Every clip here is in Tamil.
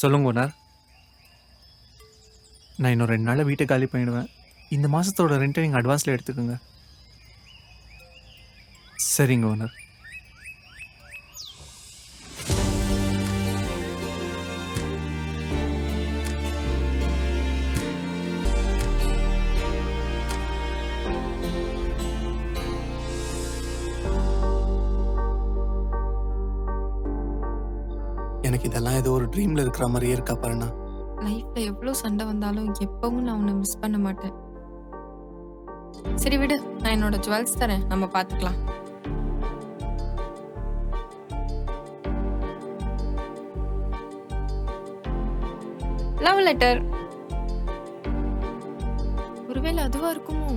சொல்லுங்க ஓனர். நான் இன்னும் 2 நாளில் வீட்டை காலி பண்ணிடுவேன். இந்த மாதத்தோட ரெண்ட்டை நீங்கள் அட்வான்ஸில் எடுத்துக்கோங்க. சரிங்க ஓனர். எனக்கு இதெல்லாம் ஏதோ ஒரு ட்ரீமில் இருக்கிற மாதிரியே இருக்கா பாருண்ணா. லைஃப்ல எவ்வளோ சண்டை வந்தாலும் எப்பவும் நான் உன்னை மிஸ் பண்ண மாட்டேன். சரி விடு, நான் என்னோட ஜுவல்ஸ் தரேன், நம்ம பார்த்துக்கலாம். Love letter. ஒருவேளை அதுவா இருக்குமோ?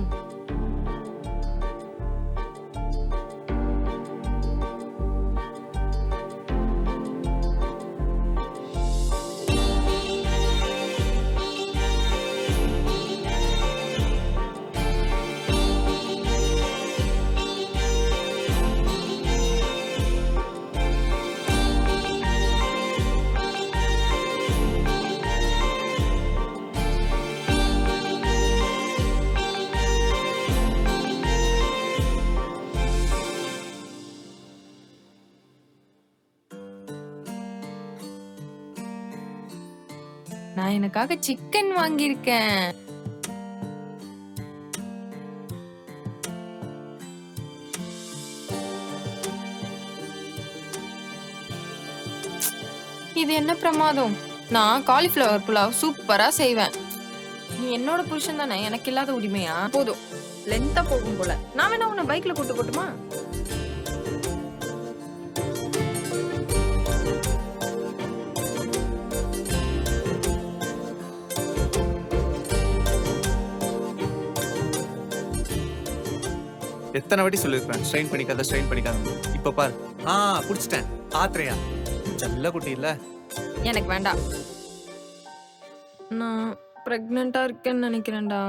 நான் எனக்காக சிக்கன் வாங்கியிருக்கேன். இது என்ன பிரமாதம்? நான் காலிஃப்ளவர் புலாவ் சூப்பரா செய்வேன். நீ என்னோட புருஷன் தானே, எனக்கு இல்லாத உரிமையா? போதும், லென்த்தா போகும் போல. நான் வேணா உன்னை பைக்ல கூட்டு போட்டுமா? எத்தனை வாட்டி சொல்லியிருப்பேன் ஸ்ட்ரெயின் பண்ணிக்காத. இப்போ பாரு. பிடிச்சிட்டேன். ஆத்திரையா செல்ல குட்டி இல்லை. எனக்கு வேண்டாம். நான் பிரெக்னெண்டா இருக்கேன்னு நினைக்கிறேன்டா.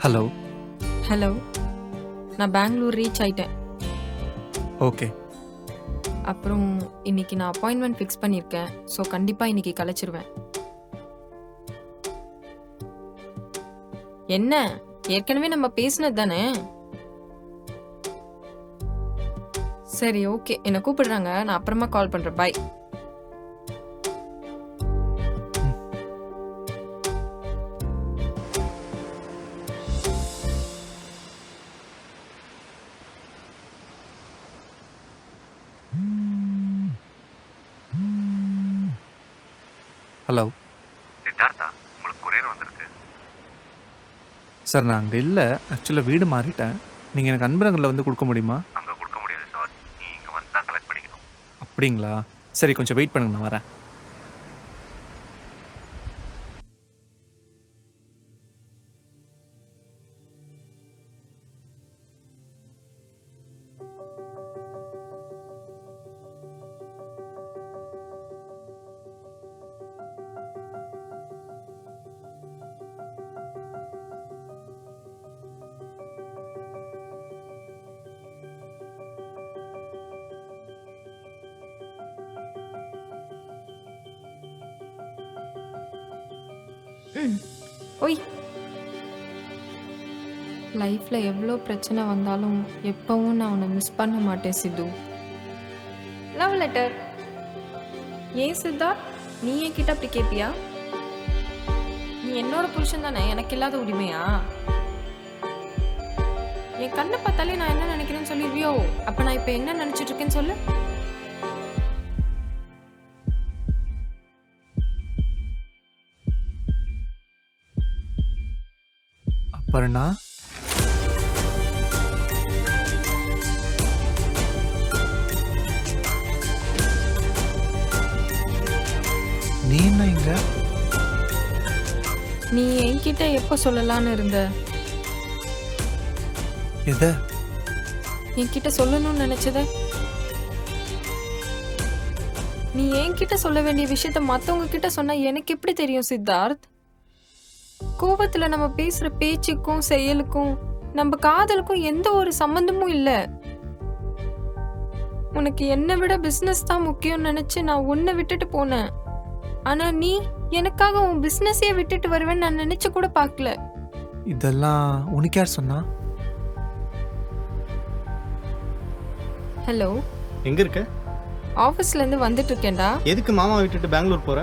ஹலோ. ஹலோ, நான் பெங்களூர் ரீச் ஆயிட்டேன். ஓகே. அப்புறம் இன்னைக்கு நான் அப்பாயின்மெண்ட் ஃபிக்ஸ் பண்ணியிருக்கேன். ஸோ கண்டிப்பாக இன்னைக்கு கலைச்சிருவேன். என்ன, ஏற்கனவே நம்ம பேசினது தானே? சரி ஓகே, என்னை கூப்பிடுறாங்க, நான் அப்புறமா கால் பண்ணுறேன். பாய். ஹலோ சித்தார்த்தா, உங்களுக்கு கொரியர் வந்திருக்கு. சார், நான் அங்கே இல்லை. ஆக்சுவலாக வீடு மாறிட்டேன். நீங்கள் எனக்கு அன்பரங்களில் வந்து கொடுக்க முடியுமா? அங்கே கொடுக்க முடியாது சார், நீ இங்கே வந்து தான் கலெக்ட் பண்ணிக்கணும். அப்படிங்களா? சரி, கொஞ்சம் வெயிட் பண்ணுங்க, நான் வரேன். ஓய், லைஃப்ல எவ்வளோ பிரச்சனை வந்தாலும் எப்பவும் நான் உன்னை மிஸ் பண்ண மாட்டேன் சித்து. Love letter. ஏன் சித்தார்த், நீ என்கிட்ட அப்படி கேட்பியா? நீ என்னோட புருஷன் தானே, எனக்கு இல்லாத உரிமையா? என் கண்ணை பார்த்தாலே நான் என்ன நினைக்கிறேன்னு சொல்லிடுவியோ? அப்ப நான் இப்ப என்ன நினைச்சிட்டு இருக்கேன்னு சொல்லு. அப்பறண்ணா, நீ என்ன இங்க? நீ என்கிட்ட எப்ப சொல்லலான்னு இருந்த? எதை? என்கிட்ட சொல்லணும்னு நினைச்சத? நீ என்கிட்ட சொல்ல வேண்டிய விஷயத்த மத்தவங்க கிட்ட சொன்னா எனக்கு எப்படி தெரியும் சித்தார்த்? கோபத்துல நம்ம பேசுற பேச்சுக்கும் செயலுக்கும் நம்ம காதலுக்கும் எந்த ஒரு சம்பந்தமும் இல்ல. உனக்கு என்னை விட பிசினஸ் தான் முக்கியம் நினைச்சு நான் உன்னை விட்டுட்டு போனேன். ஆனா நீ எனக்காக உன் பிசினஸையே விட்டுட்டு வருவேன்னு நான் நினைச்சு கூட பார்க்கல. இதெல்லாம் உனக்கு யார் சொன்னா? ஹலோ, எங்க இருக்க? ஆபீஸ்ல இருந்து வந்துட்டு இருக்கேன்டா. எதுக்கு மாமா விட்டுட்டு பெங்களூர் போற?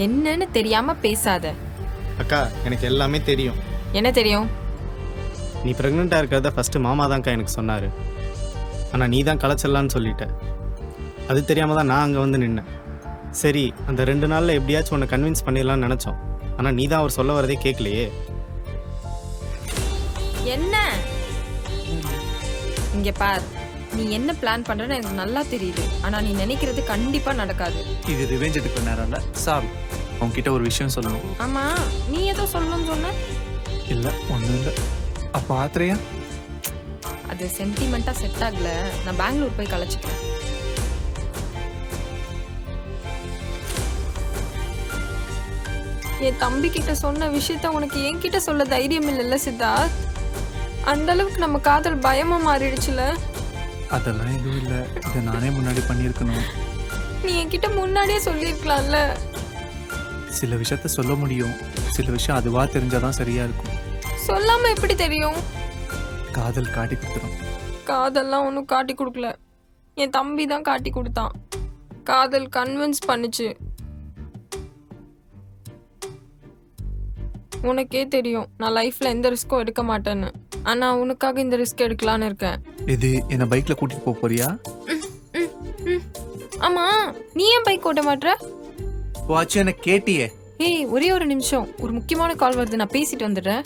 என்னன்னு தெரியாம பேசாத. அக்கா, எனக்கு எல்லாமே தெரியும். என்ன தெரியும்? நீ பிரெக்னெண்டா இருக்கிறத ஃபர்ஸ்ட் மாமா தான்க்கா எனக்கு சொன்னாரு. ஆனா நீ தான் களைச்சல்லான்னு சொல்லிட்ட. அது தெரியாம தான் நான் அங்க வந்து நின்னேன். சரி, அந்த 2 நாள்ல எப்படியாச்சும் உன்னை கன்வின்ஸ் பண்ணிடலாம்னு நினைச்சோம். ஆனா நீ தான் அவர் சொல்ல வரதே கேட்கலையே. என்ன? இங்க பார், நீ என்ன பிளான் பண்றன்னு எனக்கு நல்லா தெரியுது. ஆனா நீ நினைக்கிறது கண்டிப்பா நடக்காது. இது ரிவெஞ்ச் எடுக்கிற நேரம் இல்ல சார். உன்கிட்ட ஒரு விஷயம் சொல்லணும். ஆமா, நீ ஏதோ சொல்லணும்னு சொன்ன. இல்ல ஒண்ணும் இல்ல. அப்ப ஆத்திரையா? அது சென்டிமெண்டா செட் ஆகல. நான் பெங்களூர் போய் கலைச்சிக்கிறேன். என் தம்பி கிட்ட சொன்ன விஷயத்த உனக்கு என்கிட்ட சொல்ல தைரியம் இல்லைல்ல சித்தார்த்? அந்த அளவுக்கு நம்ம காதல் பயமா மாறிடுச்சுல. அதெல்லாம் எதுவும் இல்ல. இதை நானே முன்னாடி பண்ணியிருக்கணும். நீ என்கிட்ட முன்னாடியே சொல்லியிருக்கலாம்ல. சில விஷயத்த சொல்ல முடியும், சில விஷயம் அதுவா தெரிஞ்சாதான் சரியா இருக்கும். சொல்லாம எப்படி தெரியும்? காதல் காட்டி கொடுத்துரும். காதல்லாம் ஒன்றும் காட்டி கொடுக்கல. என் தம்பி தான் காட்டி கொடுத்தான். காதல் கன்வின்ஸ் பண்ணுச்சு. உனக்கே தெரியும் நான் லைஃப்ல எந்த ரிஸ்க்கும் எடுக்க மாட்டேன்னு. ஆனா உனக்காக இந்த ரிஸ்க் எடுக்கலான்னு இருக்கேன். இது என்ன பைக்ல கூட்டிட்டு போக போறியா? ஆமா, நீ ஏன் பைக் ஓட்ட மாட்ற? வாட்ச் என்ன கேட்டியே. ஏய், ஒரே ஒரு நிமிஷம், ஒரு முக்கியமான கால் வருது, நான் பேசிட்டு வந்துடுறேன்.